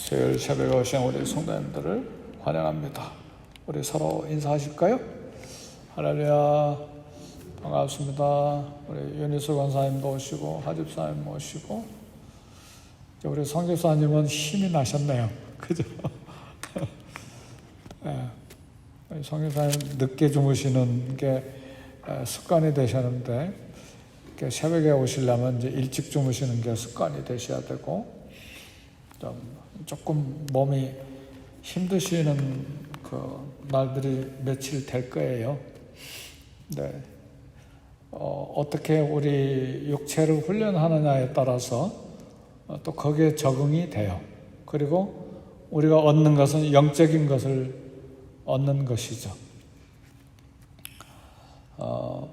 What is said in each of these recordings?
수요일 새벽에 오신 우리 성도님들을 환영합니다. 우리 서로 인사하실까요? 할렐루야, 반갑습니다. 우리 윤희수 권사님도 오시고 하집사님 오시고, 우리 성집사님은 힘이 나셨네요. 그죠? 네. 성집사님 늦게 주무시는 게 습관이 되셨는데, 새벽에 오시려면 이제 일찍 주무시는 게 습관이 되셔야 되고, 조금 몸이 힘드시는 그 날들이 며칠 될 거예요. 네. 어떻게 우리 육체를 훈련하느냐에 따라서 또 거기에 적응이 돼요. 그리고 우리가 얻는 것은 영적인 것을 얻는 것이죠.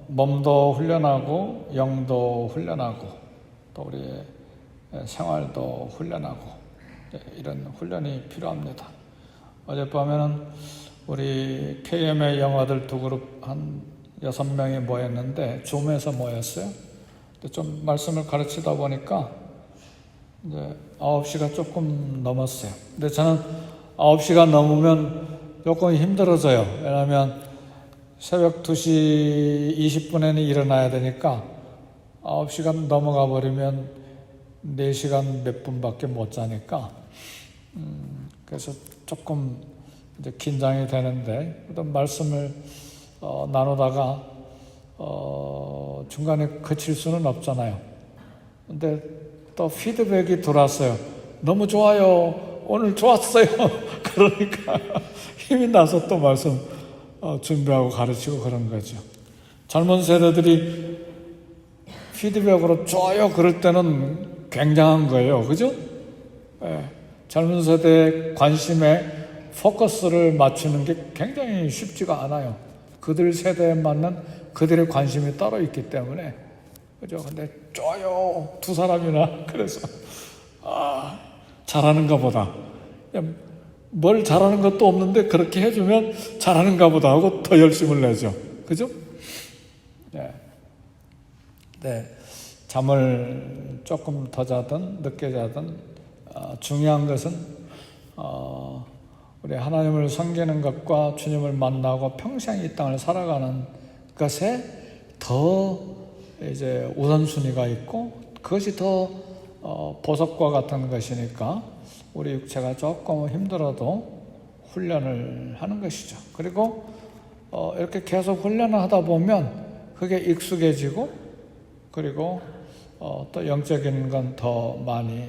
몸도 훈련하고 영도 훈련하고 또 우리의 생활도 훈련하고 이런 훈련이 필요합니다. 어젯밤에는 우리 KM의 영어들 두 그룹 한 6명이 모였는데 줌에서 모였어요. 좀 말씀을 가르치다 보니까 이제 9시가 조금 넘었어요. 근데 저는 9시가 넘으면 조금 힘들어져요. 왜냐하면 새벽 2시 20분에는 일어나야 되니까 9시간 넘어가 버리면 4시간 몇 분밖에 못 자니까 그래서 조금 이제 긴장이 되는데 어떤 말씀을 나누다가 중간에 그칠 수는 없잖아요. 근데 또 피드백이 들어왔어요. 너무 좋아요. 오늘 좋았어요. 그러니까 힘이 나서 또 말씀 준비하고 가르치고 그런 거죠. 젊은 세대들이 피드백으로 좋아요 그럴 때는 굉장한 거예요. 그죠? 네. 젊은 세대의 관심에 포커스를 맞추는 게 굉장히 쉽지가 않아요. 그들 세대에 맞는 그들의 관심이 따로 있기 때문에. 그죠? 근데 좋아요 두 사람이나 그래서 잘하는가 보다. 뭘 잘하는 것도 없는데 그렇게 해주면 잘하는가 보다 하고 더 열심을 내죠. 그죠? 네. 네. 잠을 조금 더 자든 늦게 자든 중요한 것은 우리 하나님을 섬기는 것과 주님을 만나고 평생 이 땅을 살아가는 것에 더 이제 우선순위가 있고 그것이 더 보석과 같은 것이니까 우리 육체가 조금 힘들어도 훈련을 하는 것이죠. 그리고 이렇게 계속 훈련을 하다 보면 그게 익숙해지고 그리고 또 영적인 건 더 많이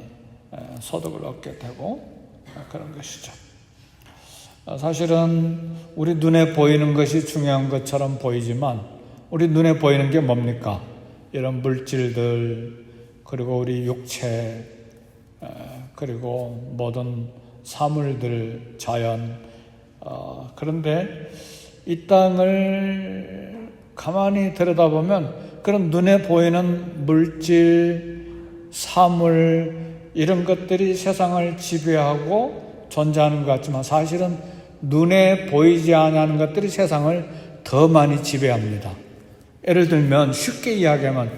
소득을 얻게 되고 그런 것이죠. 사실은 우리 눈에 보이는 것이 중요한 것처럼 보이지만 우리 눈에 보이는 게 뭡니까? 이런 물질들 그리고 우리 육체 그리고 모든 사물들, 자연 그런데 이 땅을 가만히 들여다보면 그런 눈에 보이는 물질, 사물 이런 것들이 세상을 지배하고 존재하는 것 같지만 사실은 눈에 보이지 않는 것들이 세상을 더 많이 지배합니다. 예를 들면 쉽게 이야기하면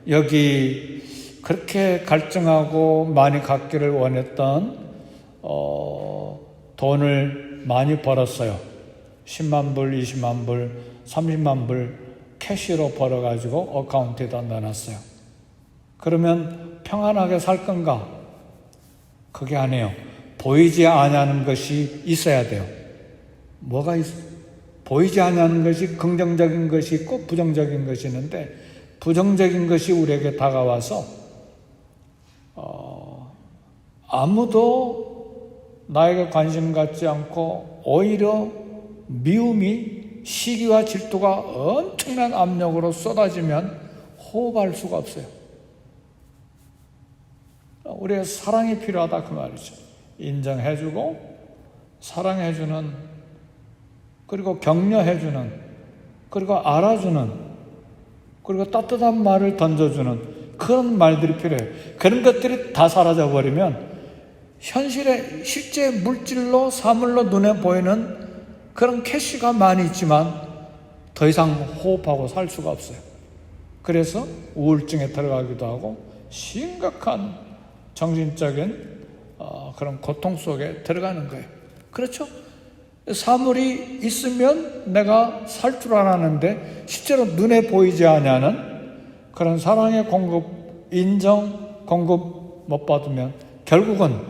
여기 그렇게 갈증하고 많이 갖기를 원했던 돈을 많이 벌었어요. 10만 불, 20만 불, 30만 불 캐시로 벌어가지고 어카운트에다 넣어놨어요. 그러면 평안하게 살 건가? 그게 아니에요. 보이지 아니하는 것이 있어야 돼요. 뭐가 보이지 아니하는 것이 긍정적인 것이 있고 부정적인 것이 있는데 부정적인 것이 우리에게 다가와서 아무도 나에게 관심 갖지 않고 오히려 미움이 시기와 질투가 엄청난 압력으로 쏟아지면 호흡할 수가 없어요. 우리의 사랑이 필요하다 그 말이죠. 인정해주고 사랑해주는 그리고 격려해주는 그리고 알아주는 그리고 따뜻한 말을 던져주는 그런 말들이 필요해요. 그런 것들이 다 사라져버리면 현실에 실제 물질로 사물로 눈에 보이는 그런 캐시가 많이 있지만 더 이상 호흡하고 살 수가 없어요. 그래서 우울증에 들어가기도 하고 심각한 정신적인 그런 고통 속에 들어가는 거예요. 그렇죠? 사물이 있으면 내가 살 줄 알았는데 실제로 눈에 보이지 않는 그런 사랑의 공급, 인정, 공급 못 받으면 결국은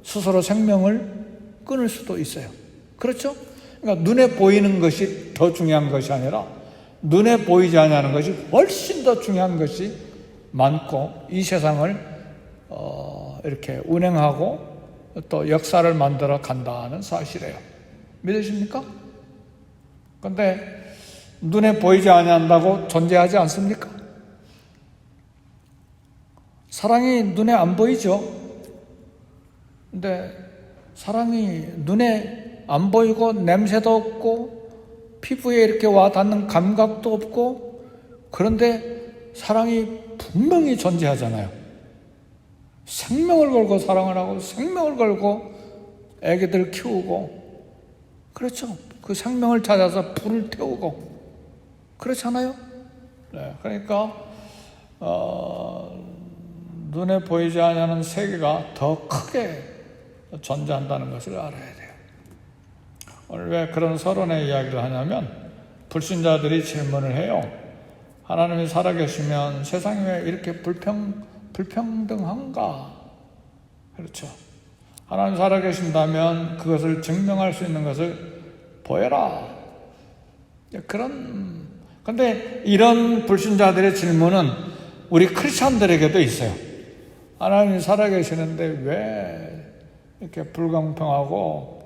스스로 생명을 끊을 수도 있어요. 그렇죠? 그러니까 눈에 보이는 것이 더 중요한 것이 아니라 눈에 보이지 않는 것이 훨씬 더 중요한 것이 많고 이 세상을 이렇게 운행하고 또 역사를 만들어 간다는 사실이에요. 믿으십니까? 근데 눈에 보이지 아니한다고 존재하지 않습니까? 사랑이 눈에 안 보이죠? 근데 사랑이 눈에 안 보이고 냄새도 없고 피부에 이렇게 와 닿는 감각도 없고 그런데 사랑이 분명히 존재하잖아요. 생명을 걸고 사랑을 하고 생명을 걸고 애기들 키우고 그렇죠. 그 생명을 찾아서 불을 태우고 그렇잖아요. 네, 그러니까 눈에 보이지 않는 세계가 더 크게 존재한다는 것을 알아야 돼요. 오늘 왜 그런 서론의 이야기를 하냐면 불신자들이 질문을 해요. 하나님이 살아계시면 세상이 왜 이렇게 불평등한가? 그렇죠. 하나님 살아계신다면 그것을 증명할 수 있는 것을 보여라. 근데 이런 불신자들의 질문은 우리 크리스찬들에게도 있어요. 하나님이 살아계시는데 왜 이렇게 불공평하고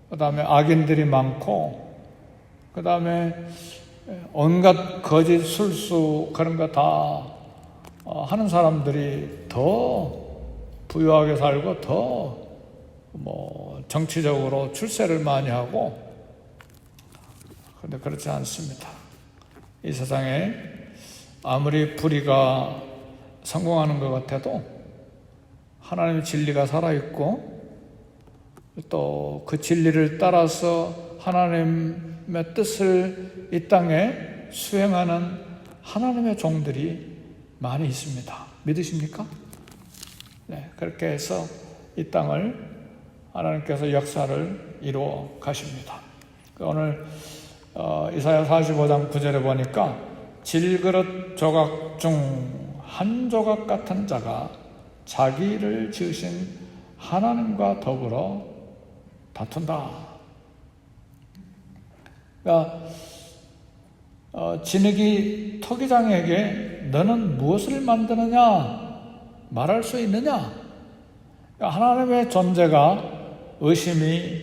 그 다음에 악인들이 많고 그 다음에 온갖 거짓 술수 그런 거 다 하는 사람들이 더 부유하게 살고 더 정치적으로 출세를 많이 하고 그런데 그렇지 않습니다. 이 세상에 아무리 불의가 성공하는 것 같아도 하나님의 진리가 살아있고 또 그 진리를 따라서 하나님의 뜻을 이 땅에 수행하는 하나님의 종들이 많이 있습니다. 믿으십니까? 네, 그렇게 해서 이 땅을 하나님께서 역사를 이루어 가십니다. 오늘 이사야 45장 9절에 보니까 질그릇 조각 중 한 조각 같은 자가 자기를 지으신 하나님과 더불어 다툰다. 그러니까 진흙이 토기장에게 너는 무엇을 만드느냐 말할 수 있느냐? 그러니까 하나님의 존재가 의심이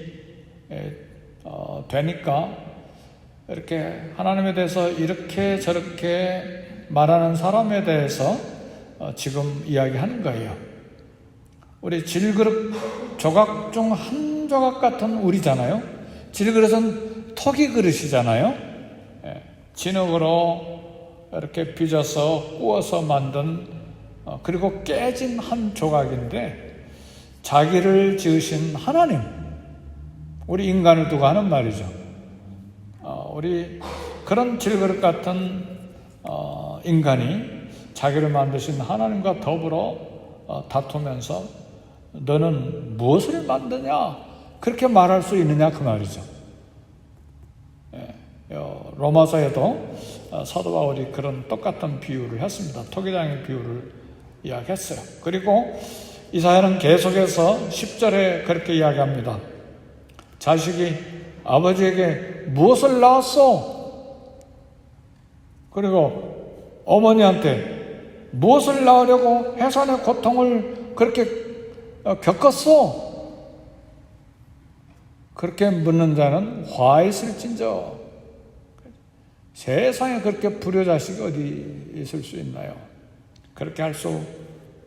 되니까 이렇게 하나님에 대해서 이렇게 저렇게 말하는 사람에 대해서 지금 이야기하는 거예요. 우리 질그릇 조각 중 한 조각 같은 우리잖아요. 질그릇은 토기 그릇이잖아요. 진흙으로 이렇게 빚어서 구워서 만든 그리고 깨진 한 조각인데 자기를 지으신 하나님, 우리 인간을 두고 하는 말이죠. 우리 그런 질그릇 같은 인간이 자기를 만드신 하나님과 더불어 다투면서 너는 무엇을 만드냐? 그렇게 말할 수 있느냐 그 말이죠. 로마서에도 사도 바울이 그런 똑같은 비유를 했습니다. 토기장의 비유를 이야기했어요. 그리고 이사야는 계속해서 10절에 그렇게 이야기합니다. 자식이 아버지에게 무엇을 낳았소? 그리고 어머니한테 무엇을 낳으려고 해산의 고통을 그렇게 겪었소? 그렇게 묻는 자는 화 있을진저. 세상에 그렇게 불효자식이 어디 있을 수 있나요? 그렇게 할 수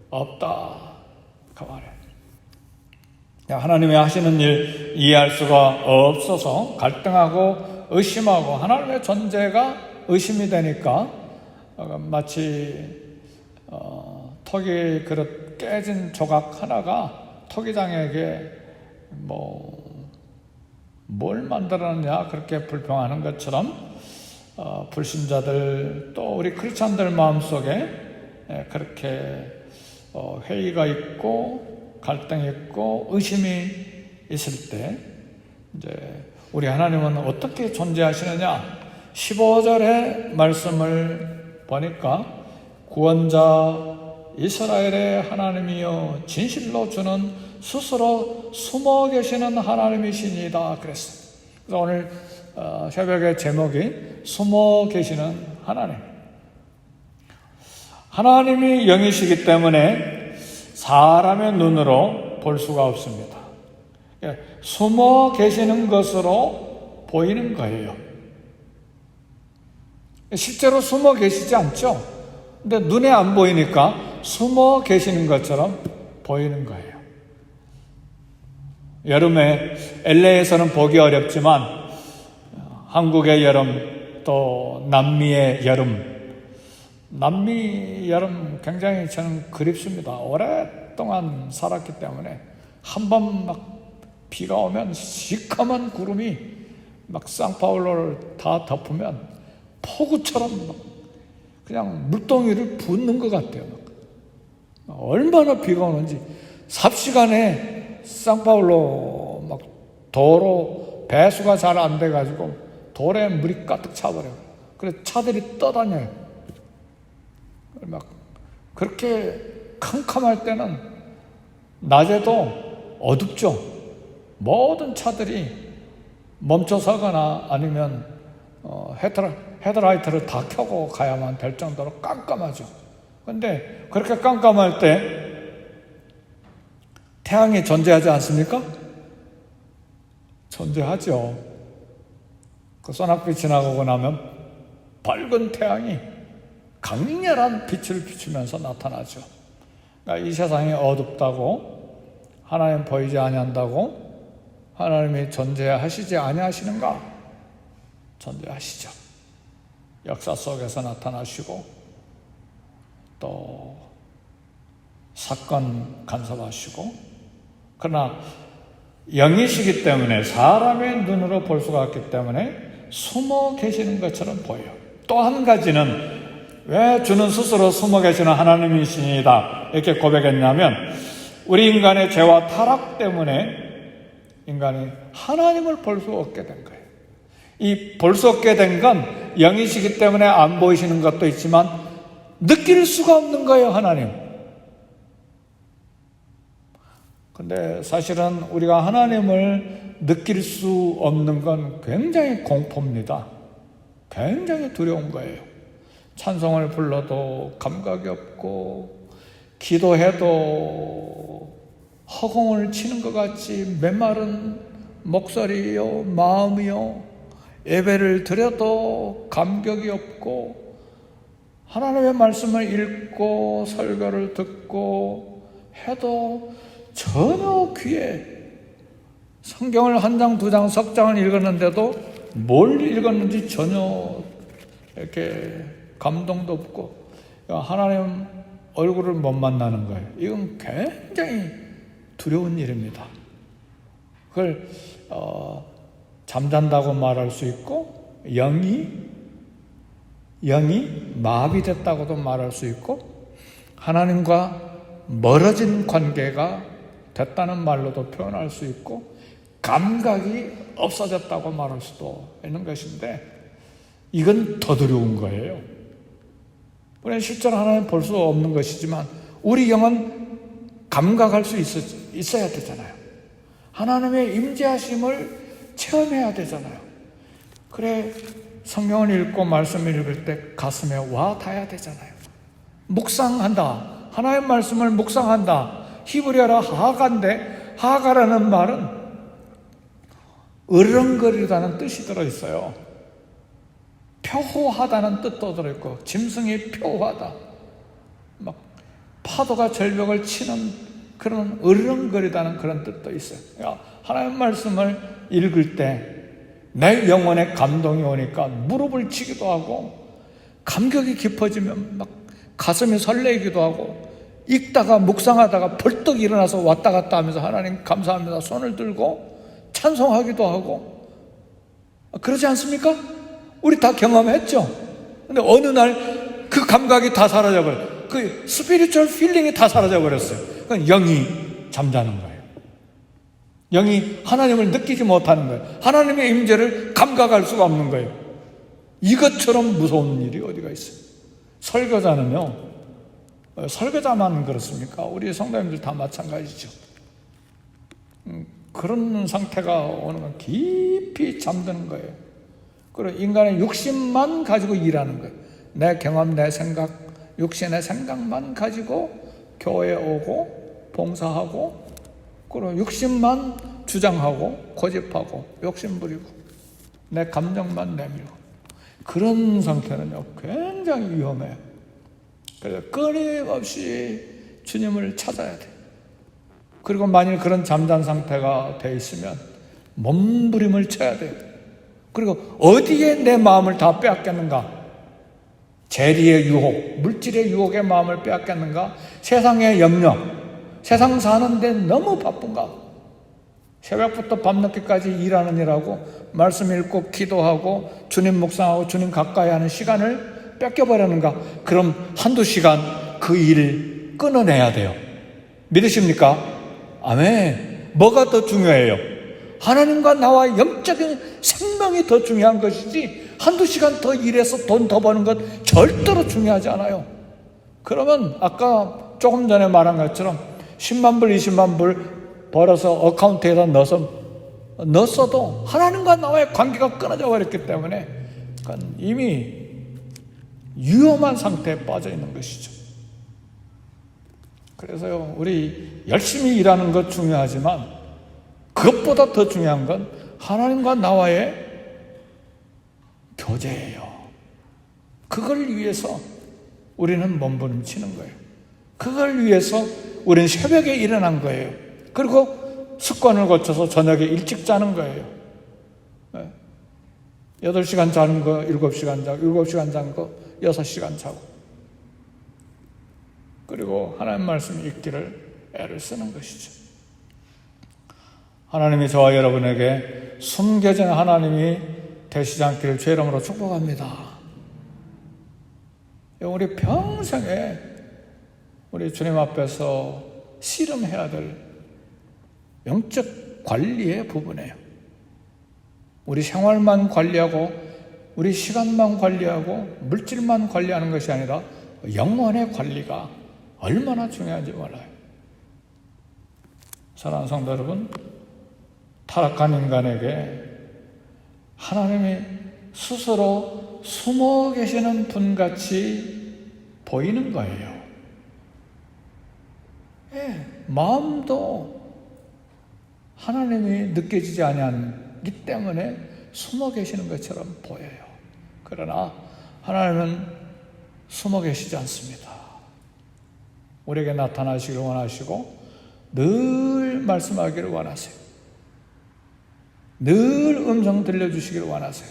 없다 그 말이에요. 하나님이 하시는 일 이해할 수가 없어서 갈등하고 의심하고 하나님의 존재가 의심이 되니까 마치 토기 그릇 깨진 조각 하나가 토기장에게 뭘 만들었느냐 그렇게 불평하는 것처럼 불신자들 또 우리 크리스찬들 마음속에 그렇게 회의가 있고 갈등이 있고 의심이 있을 때 이제 우리 하나님은 어떻게 존재하시느냐? 15절의 말씀을 보니까 구원자 이스라엘의 하나님이여 진실로 주는 스스로 숨어 계시는 하나님이시니이다 그랬어요. 그래서 오늘 새벽의 제목이 숨어 계시는 하나님. 하나님이 영이시기 때문에 사람의 눈으로 볼 수가 없습니다. 숨어 계시는 것으로 보이는 거예요. 실제로 숨어 계시지 않죠? 근데 눈에 안 보이니까 숨어 계시는 것처럼 보이는 거예요. 여름에 LA에서는 보기 어렵지만 한국의 여름, 또 남미의 여름, 남미 여름 굉장히 저는 그립습니다. 오랫동안 살았기 때문에 한 번 막 비가 오면 시커먼 구름이 막 상파울로를 다 덮으면 폭우처럼 막 그냥 물동이를 붓는 것 같아요. 얼마나 비가 오는지 삽시간에 상파울로 막 도로 배수가 잘 안 돼가지고 도로에 물이 가득 차버려요. 그래서 차들이 떠다녀요. 막 그렇게 캄캄할 때는 낮에도 어둡죠. 모든 차들이 멈춰서거나 아니면 헤드라이트를 다 켜고 가야만 될 정도로 깜깜하죠. 그런데 그렇게 깜깜할 때 태양이 존재하지 않습니까? 존재하죠. 그 소낙비 지나가고 나면 밝은 태양이 강렬한 빛을 비추면서 나타나죠. 그러니까 이 세상이 어둡다고 하나님 보이지 아니한다고 하나님이 존재하시지 아니하시는가? 존재하시죠. 역사 속에서 나타나시고 또 사건 간섭하시고, 그러나 영이시기 때문에 사람의 눈으로 볼 수가 없기 때문에 숨어 계시는 것처럼 보여요. 또 한 가지는 왜 주는 스스로 숨어 계시는 하나님이시니다 이렇게 고백했냐면, 우리 인간의 죄와 타락 때문에 인간이 하나님을 볼 수 없게 된 거예요. 이 볼 수 없게 된 건 영이시기 때문에 안 보이시는 것도 있지만 느낄 수가 없는 거예요, 하나님. 근데 사실은 우리가 하나님을 느낄 수 없는 건 굉장히 공포입니다. 굉장히 두려운 거예요. 찬송을 불러도 감각이 없고, 기도해도 허공을 치는 것 같이 메마른 목소리요, 마음이요, 예배를 드려도 감격이 없고, 하나님의 말씀을 읽고 설교를 듣고 해도 전혀 귀에, 성경을 한 장, 두 장, 석 장을 읽었는데도 뭘 읽었는지 전혀 이렇게 감동도 없고, 하나님 얼굴을 못 만나는 거예요. 이건 굉장히 두려운 일입니다. 그걸 잠잔다고 말할 수 있고, 영이 마비됐다고도 말할 수 있고, 하나님과 멀어진 관계가 됐다는 말로도 표현할 수 있고, 감각이 없어졌다고 말할 수도 있는 것인데, 이건 더 두려운 거예요. 우리는 실제로 하나님 볼 수 없는 것이지만 우리 영은 감각할 수 있어야 되잖아요. 하나님의 임재하심을 체험해야 되잖아요. 그래 성경을 읽고 말씀을 읽을 때 가슴에 와 닿아야 되잖아요. 묵상한다. 하나님의 말씀을 묵상한다. 히브리어로 하가인데, 하가라는 말은 으르렁거리다는 뜻이 들어있어요. 표호하다는 뜻도 들어있고, 짐승이 표호하다, 막 파도가 절벽을 치는 그런 으르렁거리다는 그런 뜻도 있어요. 그러니까 하나님의 말씀을 읽을 때 내 영혼에 감동이 오니까 무릎을 치기도 하고, 감격이 깊어지면 막 가슴이 설레기도 하고, 읽다가 묵상하다가 벌떡 일어나서 왔다 갔다 하면서 하나님 감사합니다 손을 들고 찬송하기도 하고, 그러지 않습니까? 우리 다 경험했죠? 근데 어느 날 그 감각이 다 사라져버려요. 그 스피리추얼 필링이 다 사라져버렸어요. 그건 영이 잠자는 거예요. 영이 하나님을 느끼지 못하는 거예요. 하나님의 임재를 감각할 수가 없는 거예요. 이것처럼 무서운 일이 어디가 있어요. 설교자는요, 설교자만 그렇습니까? 우리 성도님들 다 마찬가지죠. 그런 상태가 오는 건 깊이 잠드는 거예요. 그리고 인간의 욕심만 가지고 일하는 거예요. 내 경험, 내 생각, 육신의 생각만 가지고 교회에 오고 봉사하고, 그리고 욕심만 주장하고 고집하고 욕심 부리고 내 감정만 내밀고, 그런 상태는요 굉장히 위험해요. 그래서 끊임없이 주님을 찾아야 돼요. 그리고 만일 그런 잠잠 상태가 돼 있으면 몸부림을 쳐야 돼요. 그리고 어디에 내 마음을 다 빼앗겠는가? 재리의 유혹, 물질의 유혹에 마음을 빼앗겠는가? 세상의 염려, 세상 사는데 너무 바쁜가? 새벽부터 밤늦게까지 일하는 일하고 말씀 읽고 기도하고 주님 묵상하고 주님 가까이 하는 시간을 뺏겨버리는가? 그럼 한두 시간 그 일을 끊어내야 돼요. 믿으십니까? 아멘. 뭐가 더 중요해요? 하나님과 나와 영적인 생명이 더 중요한 것이지 한두 시간 더 일해서 돈 더 버는 것 절대로 중요하지 않아요. 그러면 아까 조금 전에 말한 것처럼 10만 불, 20만 불 벌어서 어카운트에다 넣었어도 하나님과 나와의 관계가 끊어져 버렸기 때문에 그건 이미 위험한 상태에 빠져 있는 것이죠. 그래서요, 우리 열심히 일하는 것 중요하지만 그것보다 더 중요한 건 하나님과 나와의 교제예요. 그걸 위해서 우리는 몸부림치는 거예요. 그걸 위해서 우리는 새벽에 일어난 거예요. 그리고 습관을 거쳐서 저녁에 일찍 자는 거예요. 8시간 자는 거 7시간 자고, 7시간 자는 거 6시간 자고, 그리고 하나님 말씀 읽기를 애를 쓰는 것이죠. 하나님이 저와 여러분에게 숨겨진 하나님이 되시지 않기를 주의 이름으로 축복합니다. 우리 평생에 우리 주님 앞에서 씨름해야 될 영적 관리의 부분이에요. 우리 생활만 관리하고 우리 시간만 관리하고 물질만 관리하는 것이 아니라 영혼의 관리가 얼마나 중요한지 몰라요. 사랑하는 성도 여러분, 타락한 인간에게 하나님이 스스로 숨어 계시는 분같이 보이는 거예요. 마음도 하나님이 느껴지지 아니하기 때문에 숨어 계시는 것처럼 보여요. 그러나 하나님은 숨어 계시지 않습니다. 우리에게 나타나시기를 원하시고 늘 말씀하기를 원하세요. 늘 음성 들려주시기를 원하세요.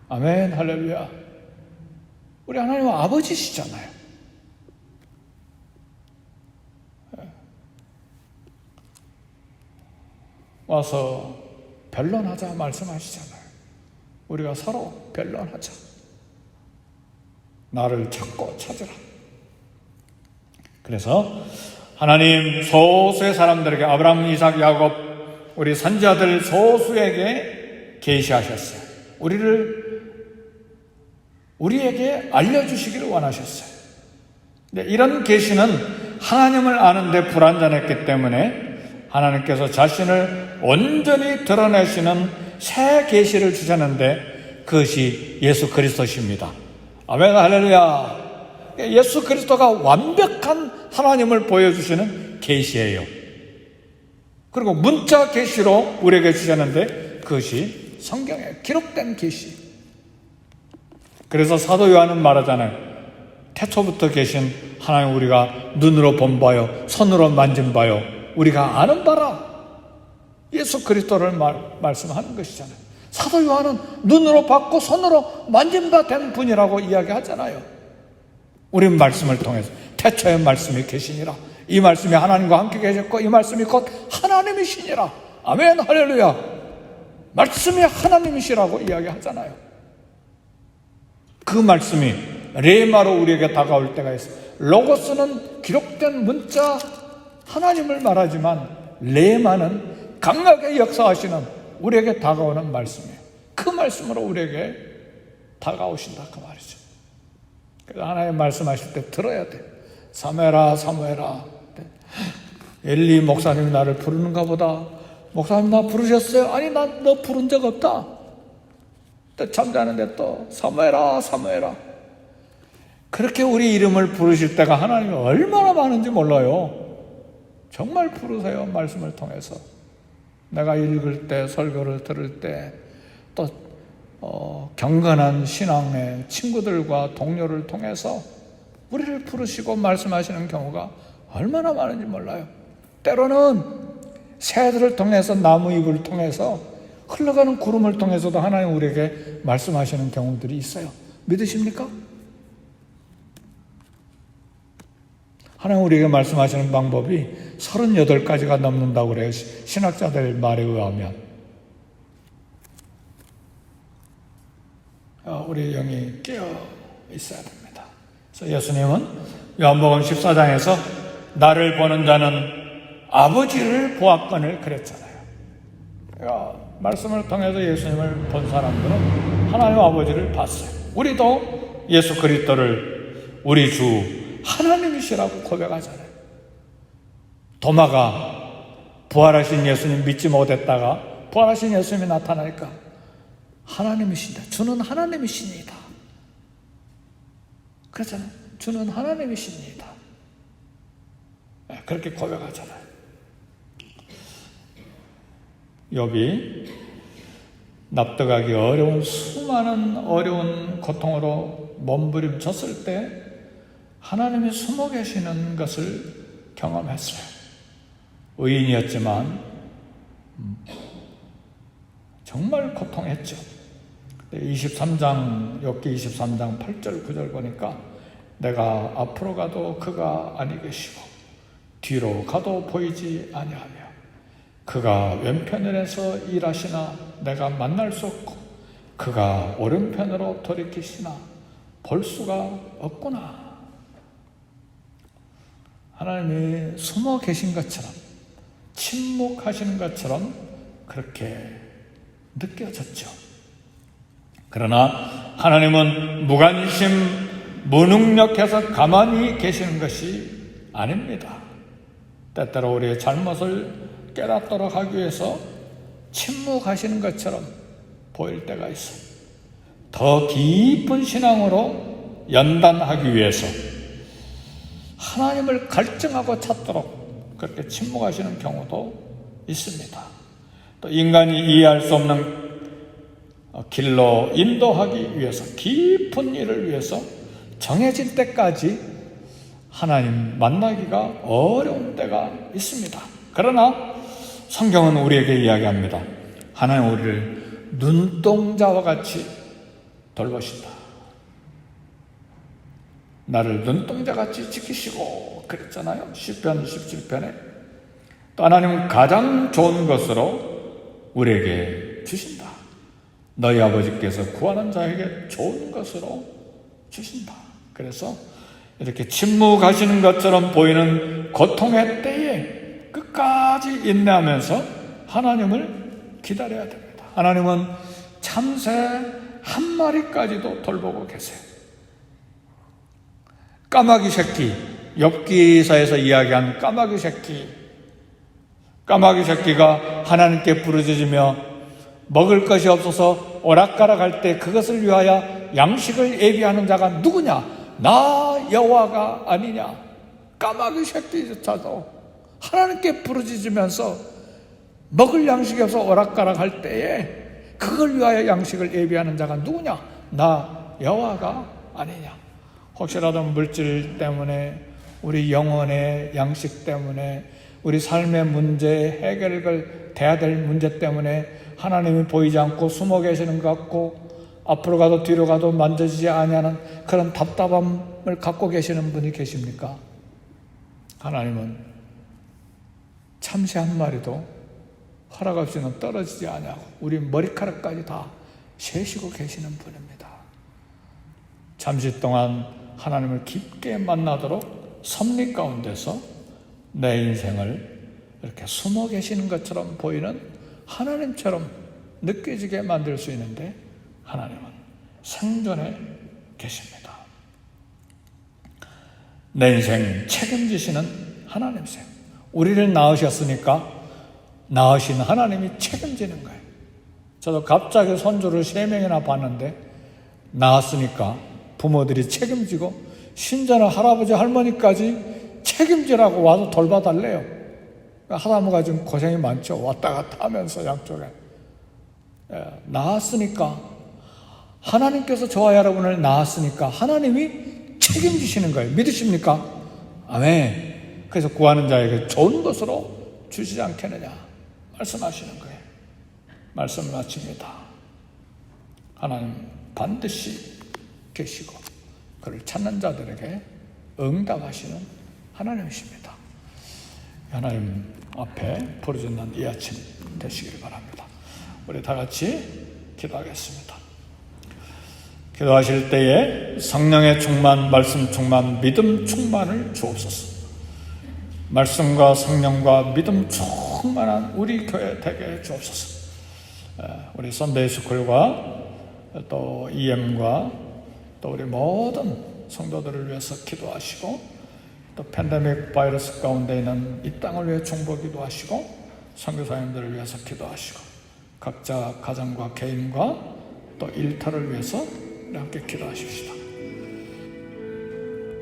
아멘, 할렐루야. 우리 하나님은 아버지시잖아요. 와서 변론하자 말씀하시잖아요. 우리가 서로 변론하자. 나를 찾고 찾으라. 그래서 하나님 소수의 사람들에게, 아브라함, 이삭, 야곱, 우리 선지자들 소수에게 계시하셨어요. 우리에게 알려주시기를 원하셨어요. 근데 이런 계시는 하나님을 아는데 불완전했기 때문에 하나님께서 자신을 온전히 드러내시는 새 계시를 주셨는데 그것이 예수 그리스도십니다. 아멘, 할렐루야. 예수 그리스도가 완벽한 하나님을 보여주시는 계시예요. 그리고 문자 계시로 우리에게 주셨는데 그것이 성경에 기록된 계시. 그래서 사도 요한은 말하잖아요. 태초부터 계신 하나님 우리가 눈으로 본 바요, 손으로 만진 바요, 우리가 아는 바라. 예수 그리스도를 말씀하는 것이잖아요. 사도 요한은 눈으로 봤고 손으로 만진 바 된 분이라고 이야기하잖아요. 우리는 말씀을 통해서 태초에 말씀이 계시니라. 이 말씀이 하나님과 함께 계셨고 이 말씀이 곧 하나님이시니라. 아멘, 할렐루야. 말씀이 하나님이시라고 이야기하잖아요. 그 말씀이 레마로 우리에게 다가올 때가 있어요. 로고스는 기록된 문자 하나님을 말하지만 레마는 강하게 역사하시는 우리에게 다가오는 말씀이에요. 그 말씀으로 우리에게 다가오신다 그 말이죠. 그래서 하나님 말씀하실 때 들어야 돼. 사무엘아 사무엘아. 엘리 목사님이 나를 부르는가 보다. 목사님 나 부르셨어요? 아니 난 너 부른 적 없다. 또 잠자는데 또 사무엘아 사무엘아. 그렇게 우리 이름을 부르실 때가 하나님이 얼마나 많은지 몰라요. 정말 부르세요. 말씀을 통해서. 내가 읽을 때 설교를 들을 때 또 경건한 신앙의 친구들과 동료를 통해서 우리를 부르시고 말씀하시는 경우가 얼마나 많은지 몰라요. 때로는 새들을 통해서 나무 잎을 통해서 흘러가는 구름을 통해서도 하나님 우리에게 말씀하시는 경우들이 있어요. 믿으십니까? 하나님 우리에게 말씀하시는 방법이 38가지가 넘는다고 그래요. 신학자들 말에 의하면. 우리 영이 깨어 있어야 됩니다. 그래서 예수님은 요한복음 14장에서 나를 보는 자는 아버지를 보았거늘 그랬잖아요. 말씀을 통해서 예수님을 본 사람들은 하나님 아버지를 봤어요. 우리도 예수 그리스도를 우리 주 하나님이시라고 고백하잖아요. 도마가 부활하신 예수님 믿지 못했다가 부활하신 예수님이 나타나니까 하나님이신다. 주는 하나님이십니다. 그렇잖아요. 주는 하나님이십니다. 그렇게 고백하잖아요. 욥이 납득하기 어려운 수많은 어려운 고통으로 몸부림쳤을 때 하나님이 숨어 계시는 것을 경험했어요. 의인이었지만 정말 고통했죠. 23장 욥기 23장 8절 9절 보니까 내가 앞으로 가도 그가 아니 계시고 뒤로 가도 보이지 아니하며 그가 왼편에서 일하시나 내가 만날 수 없고 그가 오른편으로 돌이키시나 볼 수가 없구나. 하나님이 숨어 계신 것처럼 침묵하시는 것처럼 그렇게 느껴졌죠. 그러나 하나님은 무관심, 무능력해서 가만히 계시는 것이 아닙니다. 때때로 우리의 잘못을 깨닫도록 하기 위해서 침묵하시는 것처럼 보일 때가 있어요. 더 깊은 신앙으로 연단하기 위해서 하나님을 갈증하고 찾도록 그렇게 침묵하시는 경우도 있습니다. 또 인간이 이해할 수 없는 길로 인도하기 위해서 깊은 일을 위해서 정해질 때까지 하나님 만나기가 어려운 때가 있습니다. 그러나 성경은 우리에게 이야기합니다. 하나님 우리를 눈동자와 같이 돌보신다. 나를 눈동자같이 지키시고 그랬잖아요. 시편 17편에. 또 하나님은 가장 좋은 것으로 우리에게 주신다. 너희 아버지께서 구하는 자에게 좋은 것으로 주신다. 그래서 이렇게 침묵하시는 것처럼 보이는 고통의 때에 끝까지 인내하면서 하나님을 기다려야 됩니다. 하나님은 참새 한 마리까지도 돌보고 계세요. 까마귀 새끼, 욥기서에서 이야기한 까마귀 새끼가 하나님께 부르짖으며 먹을 것이 없어서 오락가락 할 때 그것을 위하여 양식을 예비하는 자가 누구냐? 나 여호와가 아니냐? 까마귀 새끼조차도 하나님께 부르짖으면서 먹을 양식이 없어 오락가락 할 때에 그걸 위하여 양식을 예비하는 자가 누구냐? 나 여호와가 아니냐? 혹시라도 물질 때문에 우리 영혼의 양식 때문에 우리 삶의 문제 해결을 돼야 될 문제 때문에 하나님이 보이지 않고 숨어 계시는 것 같고 앞으로 가도 뒤로 가도 만져지지 아니하는 그런 답답함을 갖고 계시는 분이 계십니까? 하나님은 참새 한 마리도 허락 없이는 떨어지지 아니하고 우리 머리카락까지 다 세시고 계시는 분입니다. 잠시 동안 하나님을 깊게 만나도록 섭리 가운데서 내 인생을 이렇게 숨어 계시는 것처럼 보이는 하나님처럼 느껴지게 만들 수 있는데 하나님은 생존에 계십니다. 내 인생 책임지시는 하나님이세요. 우리를 낳으셨으니까 낳으신 하나님이 책임지는 거예요. 저도 갑자기 손주를 3명이나 봤는데 낳았으니까 부모들이 책임지고 신자는 할아버지 할머니까지 책임지라고 와서 돌봐달래요. 하다모가 좀 고생이 많죠. 왔다 갔다 하면서 양쪽에. 낳았으니까 하나님께서 저와 여러분을 낳았으니까 하나님이 책임지시는 거예요. 믿으십니까? 아멘. 그래서 구하는 자에게 좋은 것으로 주시지 않겠느냐 말씀하시는 거예요. 말씀 마칩니다. 하나님 반드시 계시고 그를 찾는 자들에게 응답하시는 하나님이십니다. 하나님 앞에 부르짖는 이 아침 되시기를 바랍니다. 우리 다 같이 기도하겠습니다. 기도하실 때에 성령의 충만, 말씀 충만, 믿음 충만을 주옵소서. 말씀과 성령과 믿음 충만한 우리 교회 되게 주옵소서. 우리 선데이 스쿨과 또 EM과 또 우리 모든 성도들을 위해서 기도하시고 또 팬데믹 바이러스 가운데 있는 이 땅을 위해 중보 기도하시고 선교사님들을 위해서 기도하시고 각자 가정과 개인과 또 일터를 위해서 함께 기도하십시다.